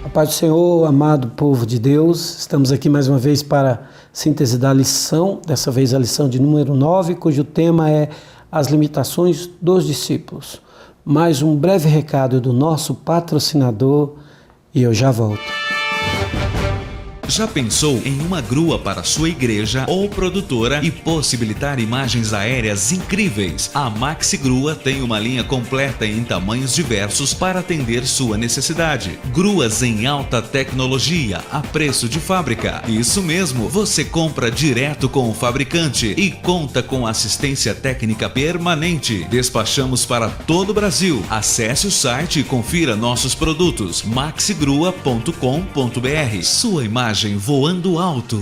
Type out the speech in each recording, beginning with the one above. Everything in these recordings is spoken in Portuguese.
A paz do Senhor, amado povo de Deus, estamos aqui mais uma vez para a síntese da lição, dessa vez a lição de número 9, cujo tema é as limitações dos discípulos. Mais um breve recado do nosso patrocinador e eu já volto. Já pensou em uma grua para sua igreja ou produtora e possibilitar imagens aéreas incríveis? A Maxi Grua tem uma linha completa em tamanhos diversos para atender sua necessidade. Gruas em alta tecnologia, a preço de fábrica. Isso mesmo, você compra direto com o fabricante e conta com assistência técnica permanente. Despachamos para todo o Brasil. Acesse o site e confira nossos produtos. maxigrua.com.br. Sua imagem voando alto.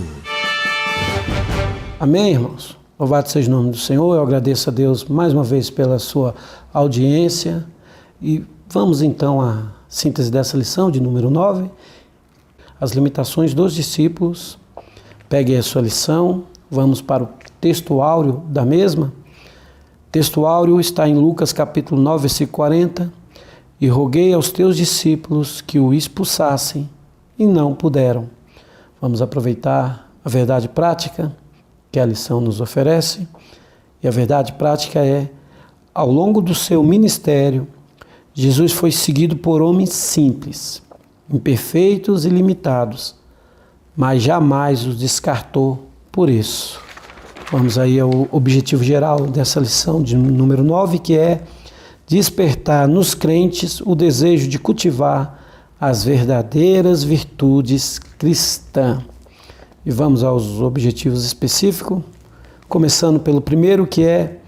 Amém, irmãos? Louvado seja o nome do Senhor. Eu agradeço a Deus mais uma vez pela sua audiência. E vamos então à síntese dessa lição de número 9. As limitações dos discípulos. Pegue a sua lição. Vamos para o texto áureo da mesma. O texto áureo está em Lucas capítulo 9, versículo 40. E roguei aos teus discípulos que o expulsassem e não puderam. Vamos aproveitar a verdade prática que a lição nos oferece. E a verdade prática é, ao longo do seu ministério, Jesus foi seguido por homens simples, imperfeitos e limitados, mas jamais os descartou por isso. Vamos aí ao objetivo geral dessa lição de número 9, que é despertar nos crentes o desejo de cultivar as verdadeiras virtudes cristãs. E vamos aos objetivos específicos, começando pelo primeiro, que é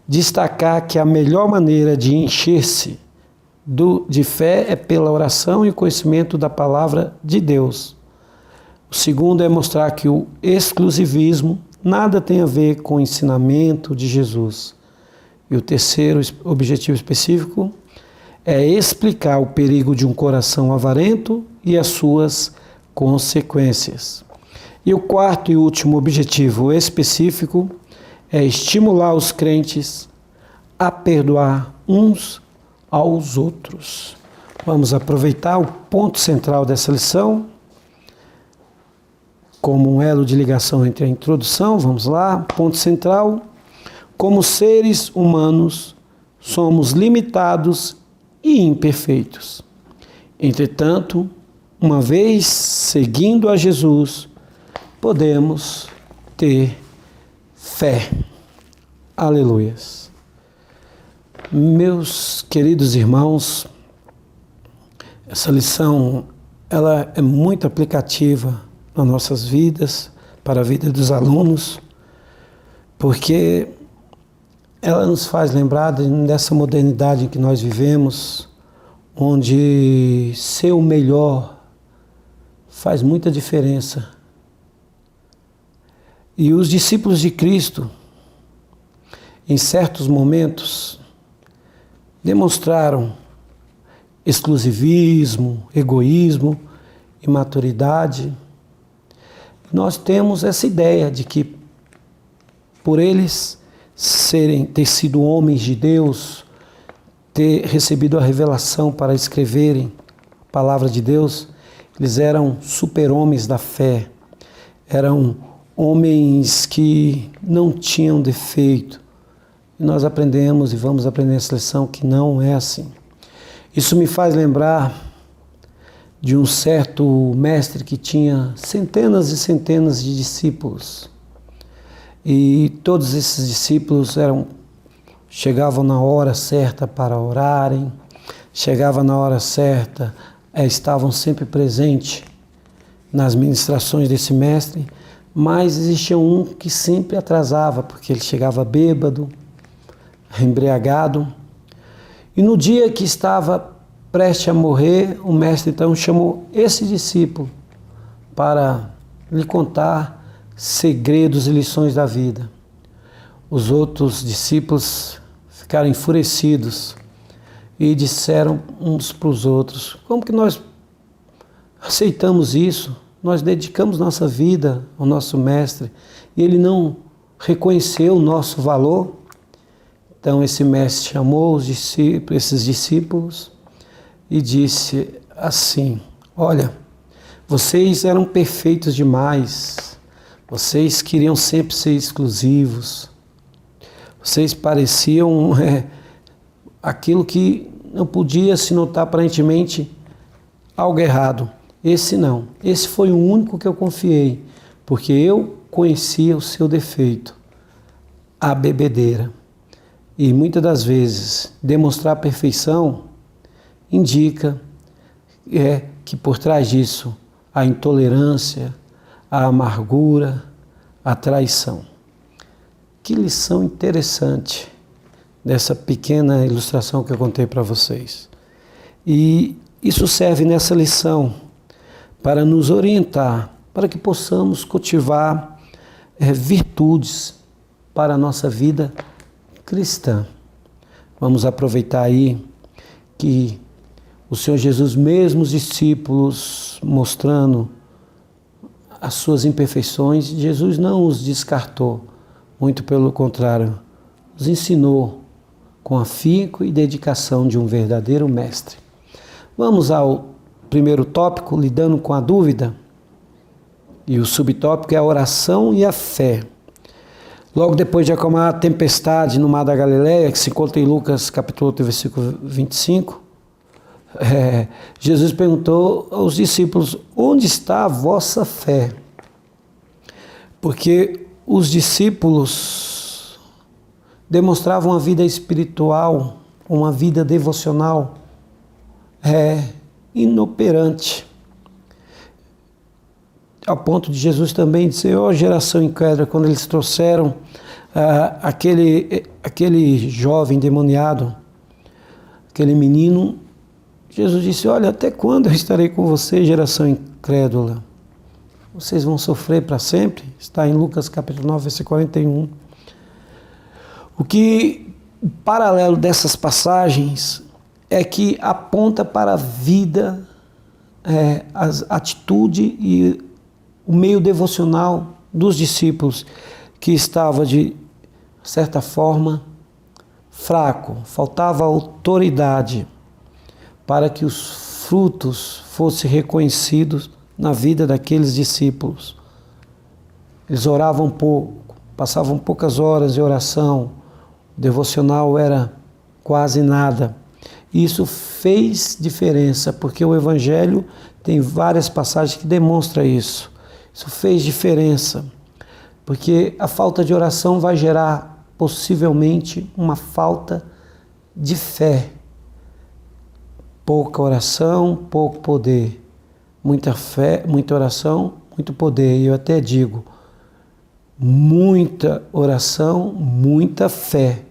destacar que a melhor maneira de encher-se de fé é pela oração e conhecimento da palavra de Deus. O segundo é mostrar que o exclusivismo nada tem a ver com o ensinamento de Jesus. E o terceiro objetivo específico é explicar o perigo de um coração avarento e as suas consequências. E o quarto e último objetivo específico é estimular os crentes a perdoar uns aos outros. Vamos aproveitar o ponto central dessa lição como um elo de ligação entre a introdução. Vamos lá, ponto central. Como seres humanos, somos limitados e imperfeitos. Entretanto, uma vez seguindo a Jesus, podemos ter fé. Aleluias. Meus queridos irmãos, essa lição ela é muito aplicativa nas nossas vidas, para a vida dos alunos, porque ela nos faz lembrar dessa modernidade em que nós vivemos, onde ser o melhor faz muita diferença. E os discípulos de Cristo, em certos momentos, demonstraram exclusivismo, egoísmo, imaturidade. Nós temos essa ideia de que, por eles ter sido homens de Deus, ter recebido a revelação para escreverem a palavra de Deus, eles eram super-homens da fé, eram homens que não tinham defeito. E nós aprendemos e vamos aprender essa lição que não é assim. Isso me faz lembrar de um certo mestre que tinha centenas e centenas de discípulos. E todos esses discípulos chegavam na hora certa para orarem, chegavam na hora certa, estavam sempre presentes nas ministrações desse mestre, mas existia um que sempre atrasava, porque ele chegava bêbado, embriagado. E no dia que estava prestes a morrer, o mestre então chamou esse discípulo para lhe contar segredos e lições da vida. Os outros discípulos ficaram enfurecidos e disseram uns para os outros: como que nós aceitamos isso? Nós dedicamos nossa vida ao nosso mestre e ele não reconheceu o nosso valor. Então esse mestre chamou esses discípulos e disse assim: olha, vocês eram perfeitos demais, vocês queriam sempre ser exclusivos, vocês pareciam aquilo que não podia se notar aparentemente algo errado. Esse não, esse foi o único que eu confiei, porque eu conhecia o seu defeito, a bebedeira. E muitas das vezes demonstrar perfeição indica que por trás disso a intolerância, a amargura, a traição. Que lição interessante dessa pequena ilustração que eu contei para vocês. E isso serve nessa lição para nos orientar, para que possamos cultivar virtudes para a nossa vida cristã. Vamos aproveitar aí que o Senhor Jesus, mesmo os discípulos mostrando as suas imperfeições, Jesus não os descartou, muito pelo contrário, os ensinou com afinco e dedicação de um verdadeiro mestre. Vamos ao primeiro tópico, lidando com a dúvida, e o subtópico é a oração e a fé. Logo depois de acalmar a tempestade no mar da Galileia, que se encontra em Lucas capítulo 8, versículo 25, Jesus perguntou aos discípulos: onde está a vossa fé? Porque os discípulos demonstravam uma vida espiritual, uma vida devocional inoperante, ao ponto de Jesus também dizer: ó geração incrédula, quando eles trouxeram aquele jovem endemoniado, aquele menino, Jesus disse: olha, até quando eu estarei com você, geração incrédula? Vocês vão sofrer para sempre? Está em Lucas capítulo 9, versículo 41. O paralelo dessas passagens é que aponta para a vida, a atitude e o meio devocional dos discípulos, que estava de certa forma fraco, faltava autoridade para que os frutos fossem reconhecidos na vida daqueles discípulos. Eles oravam pouco, passavam poucas horas de oração, o devocional era quase nada. Isso fez diferença, porque o Evangelho tem várias passagens que demonstram isso. Isso fez diferença, porque a falta de oração vai gerar possivelmente uma falta de fé. Pouca oração, pouco poder. Muita fé, muita oração, muito poder. E eu até digo, muita oração, muita fé.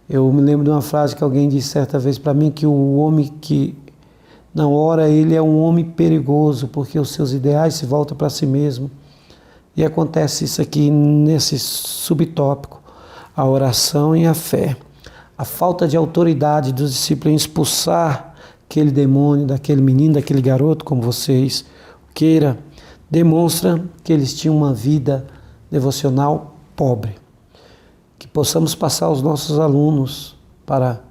Eu me lembro de uma frase que alguém disse certa vez para mim, que o homem que não ora, ele é um homem perigoso, porque os seus ideais se voltam para si mesmo. E acontece isso aqui nesse subtópico, a oração e a fé. A falta de autoridade dos discípulos em expulsar aquele demônio, daquele menino, daquele garoto, como vocês queiram, demonstra que eles tinham uma vida devocional pobre. Que possamos passar aos nossos alunos para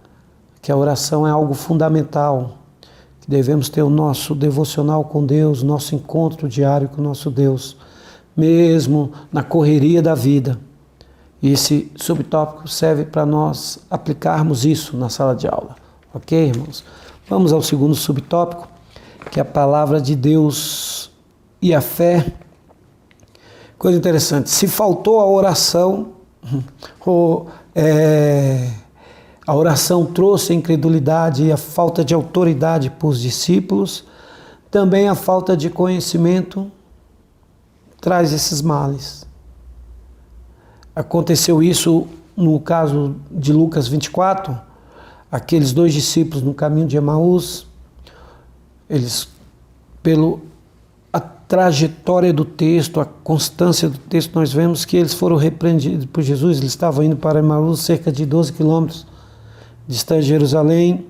que a oração é algo fundamental, que devemos ter o nosso devocional com Deus, nosso encontro diário com o nosso Deus, mesmo na correria da vida. E esse subtópico serve para nós aplicarmos isso na sala de aula. Ok, irmãos? Vamos ao segundo subtópico, que é a palavra de Deus e a fé. Coisa interessante, se faltou a oração, a oração trouxe a incredulidade e a falta de autoridade para os discípulos, também a falta de conhecimento traz esses males. Aconteceu isso no caso de Lucas 24, aqueles dois discípulos no caminho de Emaús, eles, a trajetória do texto, a constância do texto, nós vemos que eles foram repreendidos por Jesus. Eles estavam indo para Emaús, cerca de 12 quilômetros distante de Jerusalém,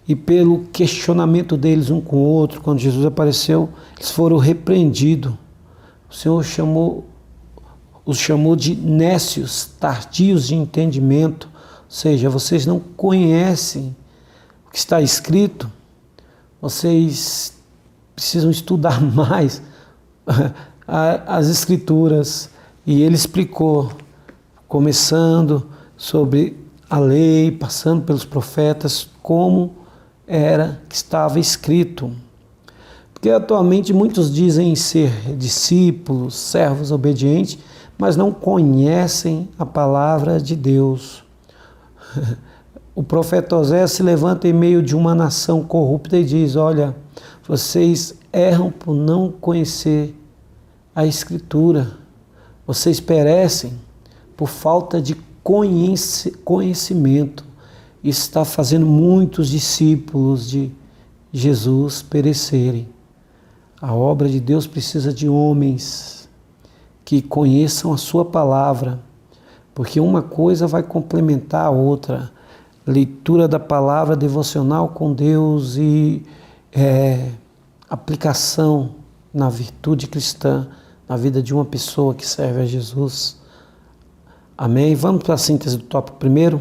e pelo questionamento deles um com o outro, quando Jesus apareceu, eles foram repreendidos. O Senhor os chamou de nécios, tardios de entendimento, ou seja, vocês não conhecem o que está escrito, vocês precisam estudar mais as Escrituras. E ele explicou, começando sobre a lei, passando pelos profetas, como era que estava escrito. Porque atualmente muitos dizem ser discípulos, servos obedientes, mas não conhecem a palavra de Deus. O profeta Oséias se levanta em meio de uma nação corrupta e diz: olha, vocês erram por não conhecer a Escritura, vocês perecem por falta de conhecimento. Isso está fazendo muitos discípulos de Jesus perecerem. A obra de Deus precisa de homens que conheçam a sua palavra, porque uma coisa vai complementar a outra. Leitura da palavra, devocional com Deus e aplicação na virtude cristã, na vida de uma pessoa que serve a Jesus. Amém? Vamos para a síntese do tópico primeiro,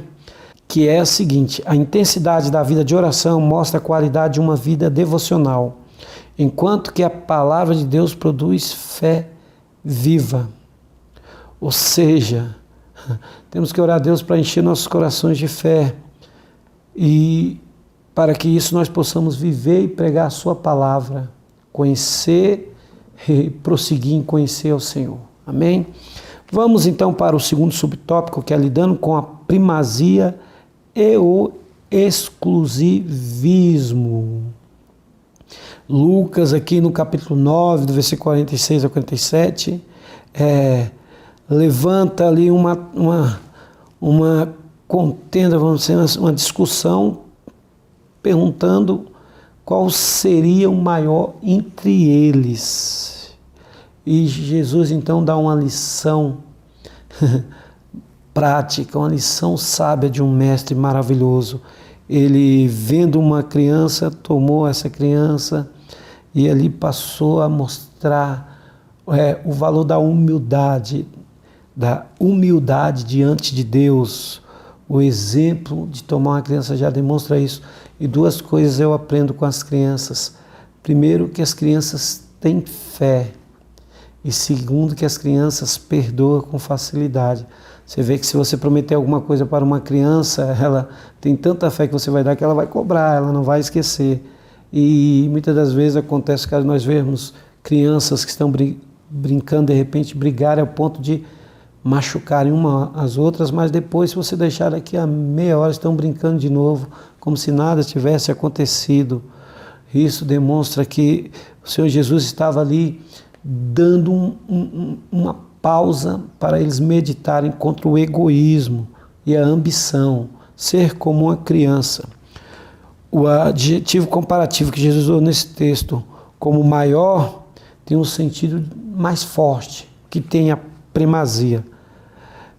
que é a seguinte: a intensidade da vida de oração mostra a qualidade de uma vida devocional, enquanto que a palavra de Deus produz fé viva. Ou seja, temos que orar a Deus para encher nossos corações de fé e para que isso nós possamos viver e pregar a sua palavra, conhecer e prosseguir em conhecer ao Senhor. Amém? Vamos então para o segundo subtópico, que é lidando com a primazia e o exclusivismo. Lucas, aqui no capítulo 9, do versículo 46 a 47, levanta ali uma contenda, vamos dizer, uma discussão, perguntando qual seria o maior entre eles. E Jesus então dá uma lição prática, uma lição sábia de um mestre maravilhoso. Ele, vendo uma criança, tomou essa criança e ali passou a mostrar o valor da humildade diante de Deus. O exemplo de tomar uma criança já demonstra isso. E duas coisas eu aprendo com as crianças. Primeiro, que as crianças têm fé. E segundo, que as crianças perdoam com facilidade. Você vê que se você prometer alguma coisa para uma criança, ela tem tanta fé que você vai dar que ela vai cobrar, ela não vai esquecer. E muitas das vezes acontece que nós vemos crianças que estão brincando, de repente brigarem ao ponto de machucarem uma às outras, mas depois, se você deixar daqui a meia hora, estão brincando de novo, como se nada tivesse acontecido. Isso demonstra que o Senhor Jesus estava ali dando uma pausa para eles meditarem contra o egoísmo e a ambição, ser como uma criança. O adjetivo comparativo que Jesus usou nesse texto, como maior, tem um sentido mais forte, que tem a primazia.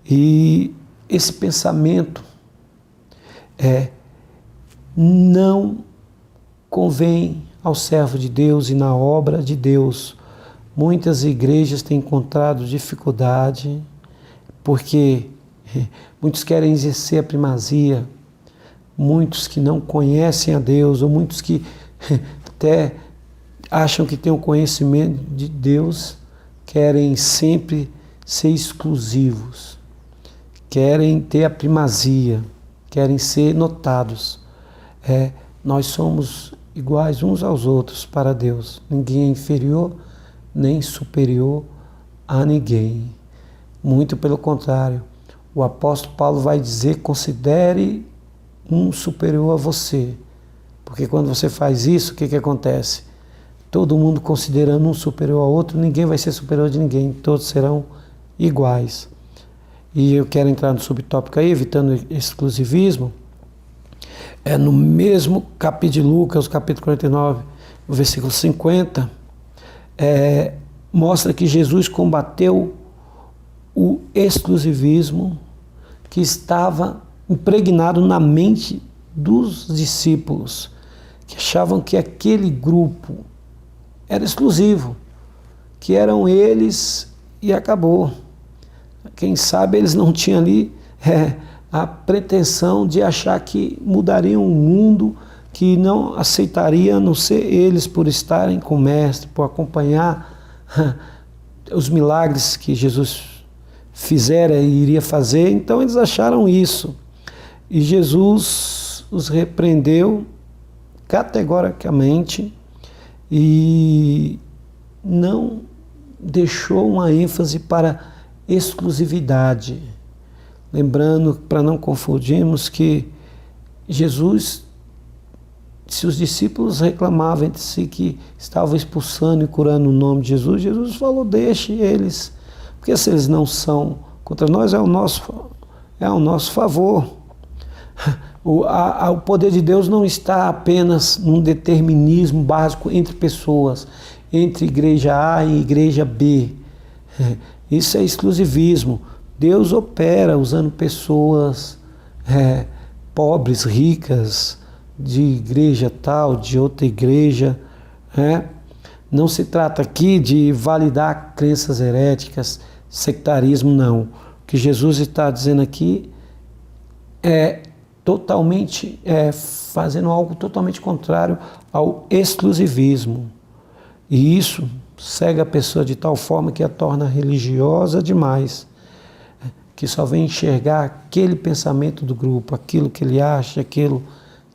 E esse pensamento não convém ao servo de Deus e na obra de Deus. Muitas igrejas têm encontrado dificuldade porque muitos querem exercer a primazia, muitos que não conhecem a Deus, ou muitos que até acham que têm o conhecimento de Deus, querem sempre ser exclusivos, querem ter a primazia, querem ser notados. Nós somos iguais uns aos outros para Deus, ninguém é inferior nem superior a ninguém. Muito pelo contrário, o apóstolo Paulo vai dizer: considere um superior a você, porque quando você faz isso, o que acontece? Todo mundo considerando um superior ao outro, ninguém vai ser superior de ninguém, todos serão iguais. E eu quero entrar no subtópico aí, evitando exclusivismo. No mesmo capítulo de Lucas, capítulo 49, o versículo 50, mostra que Jesus combateu o exclusivismo que estava impregnado na mente dos discípulos, que achavam que aquele grupo era exclusivo, que eram eles e acabou. Quem sabe eles não tinham ali a pretensão de achar que mudariam o mundo que não aceitaria a não ser eles por estarem com o Mestre, por acompanhar os milagres que Jesus fizera e iria fazer. Então eles acharam isso. E Jesus os repreendeu categoricamente e não deixou uma ênfase para exclusividade. Lembrando, para não confundirmos, que Jesus, se os discípulos reclamavam entre si que estavam expulsando e curando o nome de Jesus, Jesus falou, deixe eles, porque se eles não são contra nós, é ao nosso favor. O poder de Deus não está apenas num determinismo básico entre pessoas, entre igreja A e igreja B. Isso é exclusivismo. Deus opera usando pessoas pobres, ricas, de igreja tal, de outra igreja. Não se trata aqui de validar crenças heréticas, sectarismo, não. O que Jesus está dizendo aqui é totalmente, fazendo algo totalmente contrário ao exclusivismo. E isso cega a pessoa de tal forma que a torna religiosa demais, que só vem enxergar aquele pensamento do grupo, aquilo que ele acha, aquilo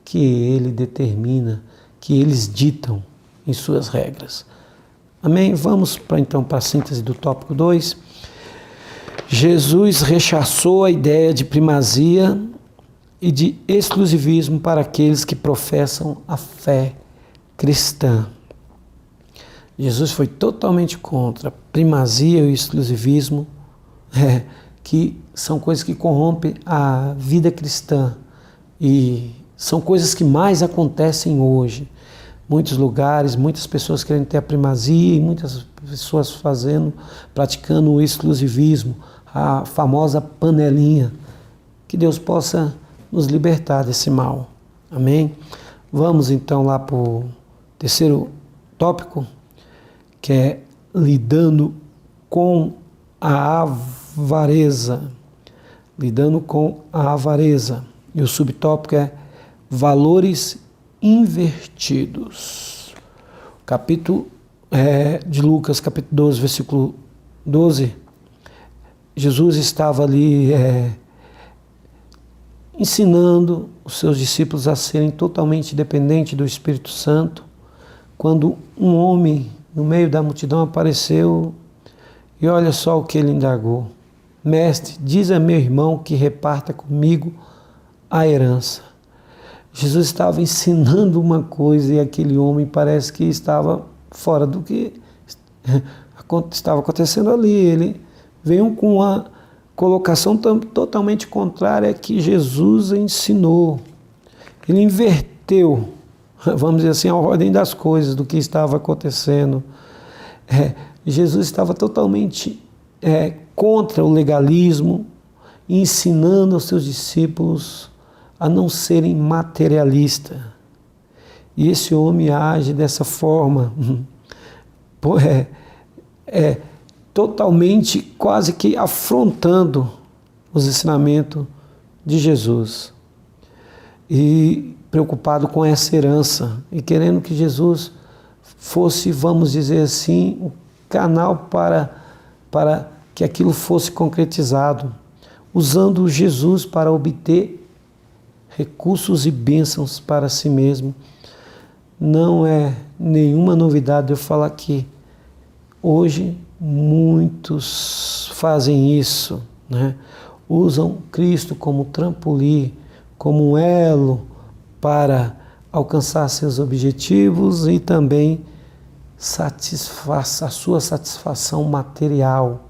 que ele determina, que eles ditam em suas regras. Amém? Vamos então para a síntese do tópico 2. Jesus rechaçou a ideia de primazia e de exclusivismo para aqueles que professam a fé cristã. Jesus foi totalmente contra a primazia e o exclusivismo, que são coisas que corrompem a vida cristã e são coisas que mais acontecem hoje. Muitos lugares, muitas pessoas querem ter a primazia e muitas pessoas praticando o exclusivismo, a famosa panelinha. Que Deus possa nos libertar desse mal. Amém? Vamos então lá para o terceiro tópico, que é lidando com a avareza. Lidando com a avareza. E o subtópico é valores invertidos. Capítulo de Lucas, capítulo 12, versículo 12. Jesus estava ali ensinando os seus discípulos a serem totalmente dependentes do Espírito Santo, quando um homem no meio da multidão apareceu e olha só o que ele indagou. Mestre, diz a meu irmão que reparta comigo a herança. Jesus estava ensinando uma coisa e aquele homem parece que estava fora do que estava acontecendo ali. Ele veio com uma colocação totalmente contrária que Jesus ensinou. Ele inverteu, vamos dizer assim, a ordem das coisas, do que estava acontecendo. Jesus estava totalmente contra o legalismo, ensinando aos seus discípulos a não serem materialistas. E esse homem age dessa forma, totalmente, quase que afrontando os ensinamentos de Jesus. E preocupado com essa herança, e querendo que Jesus fosse, vamos dizer assim, o canal para que aquilo fosse concretizado, usando Jesus para obter recursos e bênçãos para si mesmo. Não é nenhuma novidade eu falar que hoje muitos fazem isso, Usam Cristo como trampolim, como um elo para alcançar seus objetivos e também a sua satisfação material.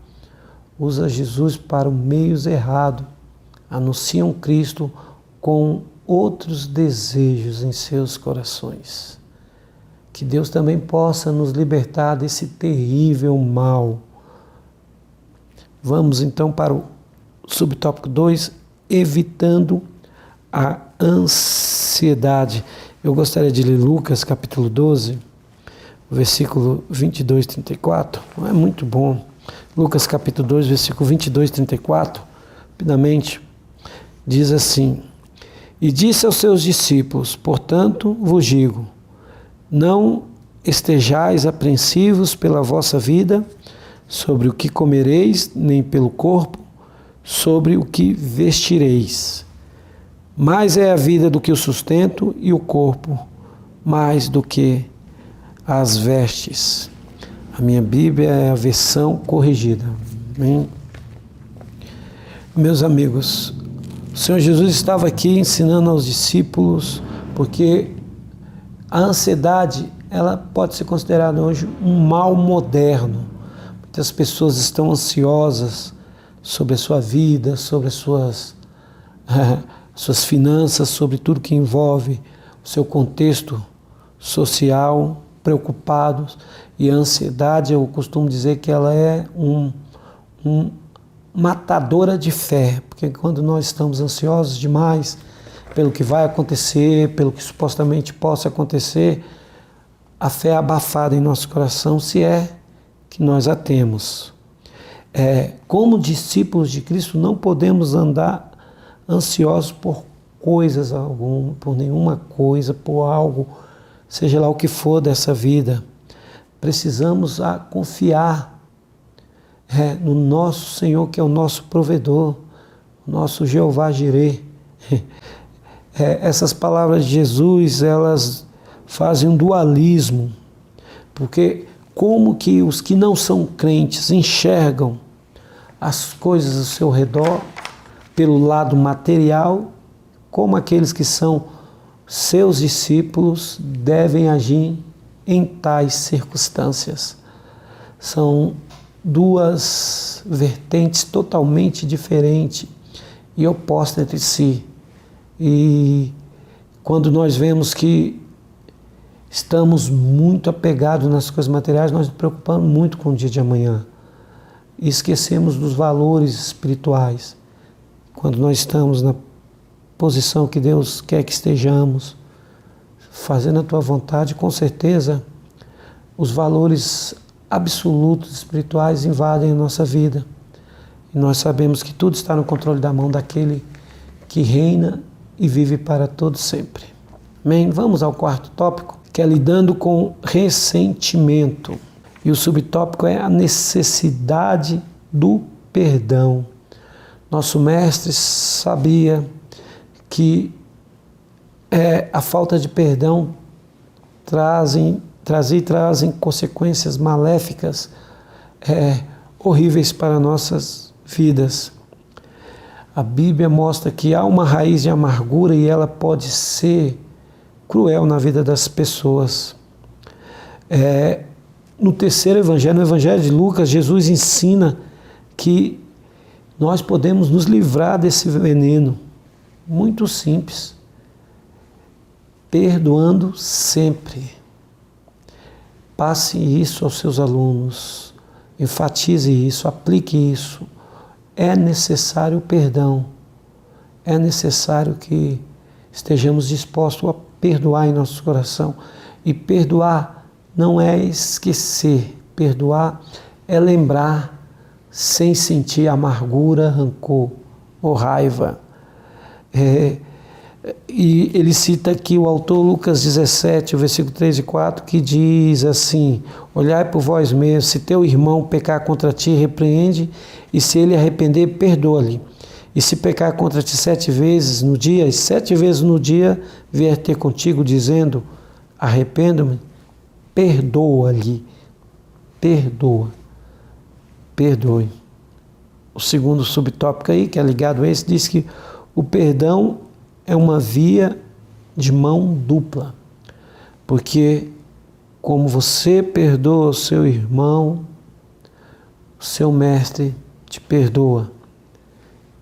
Usa Jesus para os meios errados, anunciam Cristo com outros desejos em seus corações. Que Deus também possa nos libertar desse terrível mal. Vamos então para o subtópico 2, evitando a ansiedade. Eu gostaria de ler Lucas capítulo 12, versículo 22 e 34. É muito bom. Lucas capítulo 2, versículo 22 e 34, rapidamente, diz assim: E disse aos seus discípulos: portanto vos digo, não estejais apreensivos pela vossa vida, sobre o que comereis, nem pelo corpo, sobre o que vestireis. Mais é a vida do que o sustento, e o corpo mais do que as vestes. A minha Bíblia é a versão corrigida. Amém? Meus amigos, o Senhor Jesus estava aqui ensinando aos discípulos, porque a ansiedade, ela pode ser considerada hoje um mal moderno. Muitas pessoas estão ansiosas sobre a sua vida, sobre as suas finanças, sobre tudo que envolve o seu contexto social, preocupados. E a ansiedade, eu costumo dizer que ela é matadora de fé, porque quando nós estamos ansiosos demais pelo que vai acontecer, pelo que supostamente possa acontecer, a fé é abafada em nosso coração, se é que nós a temos. Como discípulos de Cristo, não podemos andar ansiosos por coisas alguma, por nenhuma coisa, por algo, seja lá o que for dessa vida. Precisamos confiar no nosso Senhor, que é o nosso provedor, o nosso Jeová Jireh. Essas palavras de Jesus, elas fazem um dualismo, porque como que os que não são crentes enxergam as coisas ao seu redor pelo lado material, como aqueles que são seus discípulos devem agir em tais circunstâncias. São duas vertentes totalmente diferentes e opostas entre si. E quando nós vemos que estamos muito apegados nas coisas materiais, nós nos preocupamos muito com o dia de amanhã e esquecemos dos valores espirituais. Quando nós estamos na posição que Deus quer que estejamos, fazendo a tua vontade, com certeza os valores absolutos espirituais invadem a nossa vida. E nós sabemos que tudo está no controle da mão daquele que reina e vive para todo sempre. Amém? Vamos ao quarto tópico, que é lidando com ressentimento. E o subtópico é a necessidade do perdão. Nosso mestre sabia que a falta de perdão trazem consequências maléficas, horríveis para nossas vidas. A Bíblia mostra que há uma raiz de amargura e ela pode ser cruel na vida das pessoas. No terceiro evangelho, no evangelho de Lucas, Jesus ensina que nós podemos nos livrar desse veneno. Muito simples. Perdoando sempre. Passe isso aos seus alunos. Enfatize isso, aplique isso. É necessário o perdão. É necessário que estejamos dispostos a perdoar em nosso coração. E perdoar não é esquecer. Perdoar é lembrar sem sentir amargura, rancor ou raiva. E ele cita aqui o autor Lucas 17, o versículo 3 e 4, que diz assim: olhai por vós mesmos, se teu irmão pecar contra ti, repreende, e se ele arrepender, perdoa-lhe. E se pecar contra ti 7 vezes no dia, e 7 vezes no dia vier ter contigo, dizendo, arrependo-me, perdoa-lhe. Perdoe. O segundo subtópico aí, que é ligado a esse, diz que o perdão é uma via de mão dupla, porque como você perdoa o seu irmão, o seu mestre te perdoa.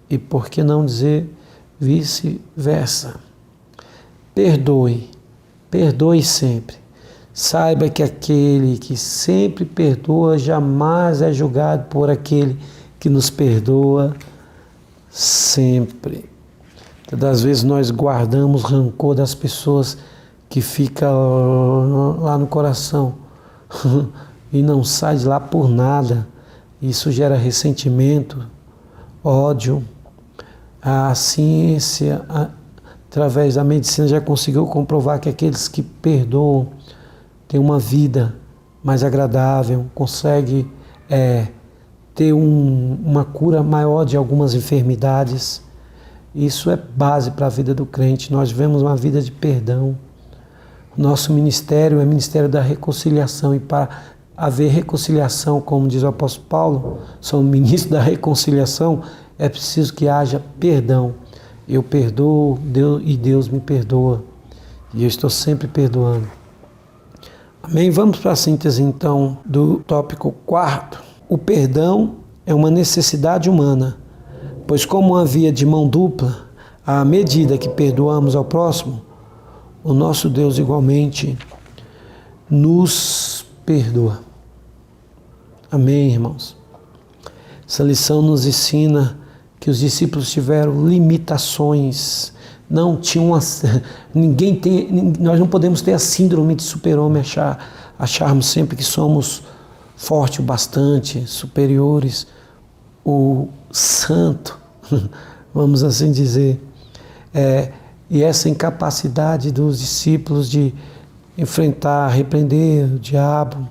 E por que não dizer vice-versa? Perdoe sempre. Saiba que aquele que sempre perdoa jamais é julgado por aquele que nos perdoa sempre. Das vezes nós guardamos rancor das pessoas que ficam lá no coração e não sai de lá por nada. Isso gera ressentimento, ódio. A ciência através da medicina, já conseguiu comprovar que aqueles que perdoam têm uma vida mais agradável, conseguem ter uma cura maior de algumas enfermidades. Isso é base para a vida do crente. Nós vivemos uma vida de perdão. Nosso ministério é ministério da reconciliação, e para haver reconciliação, como diz o apóstolo Paulo, sou ministro da reconciliação, é preciso que haja perdão. Eu perdoo, Deus me perdoa, e eu estou sempre perdoando. Amém? Vamos para a síntese então do tópico 4. O perdão é uma necessidade humana, pois como uma via de mão dupla, à medida que perdoamos ao próximo, o nosso Deus igualmente nos perdoa. Amém, irmãos? Essa lição nos ensina que os discípulos tiveram limitações. Não tinham nós não podemos ter a síndrome de super-homem, acharmos sempre que somos fortes o bastante, superiores, o santo, vamos assim dizer. E essa incapacidade dos discípulos de enfrentar, repreender o diabo,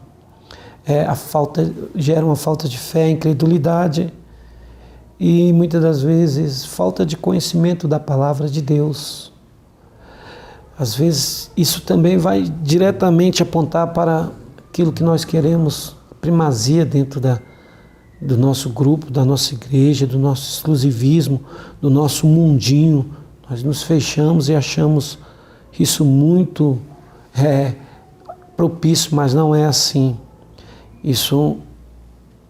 gera uma falta de fé, incredulidade e muitas das vezes falta de conhecimento da palavra de Deus. Às vezes isso também vai diretamente apontar para aquilo que nós queremos, primazia dentro do nosso grupo, da nossa igreja, do nosso exclusivismo, do nosso mundinho. Nós nos fechamos e achamos isso muito propício, mas não é assim. Isso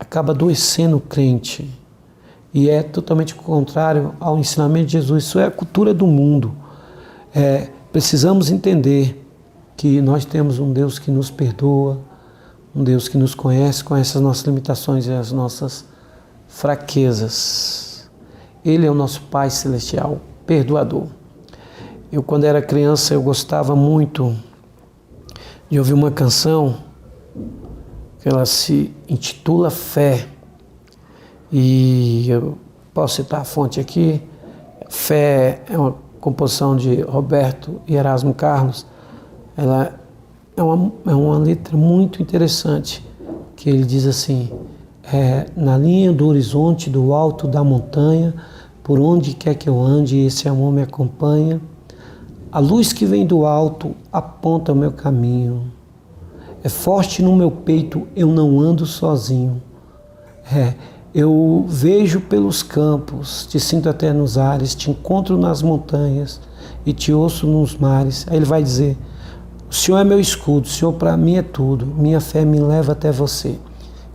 acaba adoecendo o crente e é totalmente contrário ao ensinamento de Jesus. Isso é a cultura do mundo. Precisamos entender que nós temos um Deus que nos perdoa, um Deus que nos conhece as nossas limitações e as nossas fraquezas. Ele é o nosso Pai Celestial, perdoador. Eu, quando era criança, eu gostava muito de ouvir uma canção que ela se intitula Fé. E eu posso citar a fonte aqui. Fé é uma composição de Roberto e Erasmo Carlos. Ela é uma letra muito interessante, que ele diz assim: na linha do horizonte, do alto da montanha, por onde quer que eu ande, esse amor me acompanha. A luz que vem do alto aponta o meu caminho. É forte no meu peito, eu não ando sozinho. Eu vejo pelos campos, te sinto até nos ares, te encontro nas montanhas e te ouço nos mares. Aí ele vai dizer: o Senhor é meu escudo, o Senhor para mim é tudo, minha fé me leva até você.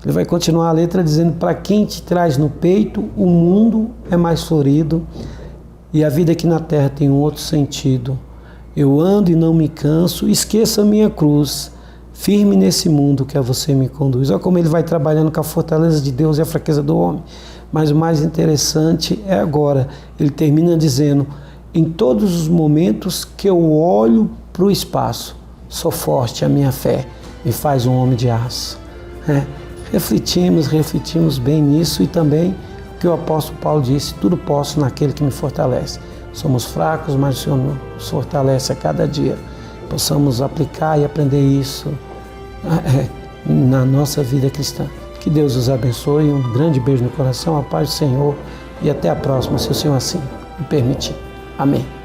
Ele vai continuar a letra dizendo: para quem te traz no peito, o mundo é mais florido e a vida aqui na terra tem um outro sentido. Eu ando e não me canso, esqueça a minha cruz, firme nesse mundo que a você me conduz. Olha como ele vai trabalhando com a fortaleza de Deus e a fraqueza do homem. Mas o mais interessante é agora, ele termina dizendo: em todos os momentos que eu olho para o espaço, sou forte, a minha fé me faz um homem de aço. Refletimos bem nisso, e também o que o apóstolo Paulo disse: tudo posso naquele que me fortalece. Somos fracos, mas o Senhor nos fortalece a cada dia. Possamos aplicar e aprender isso na nossa vida cristã. Que Deus os abençoe, um grande beijo no coração, a paz do Senhor, e até a próxima, se o Senhor assim me permitir. Amém.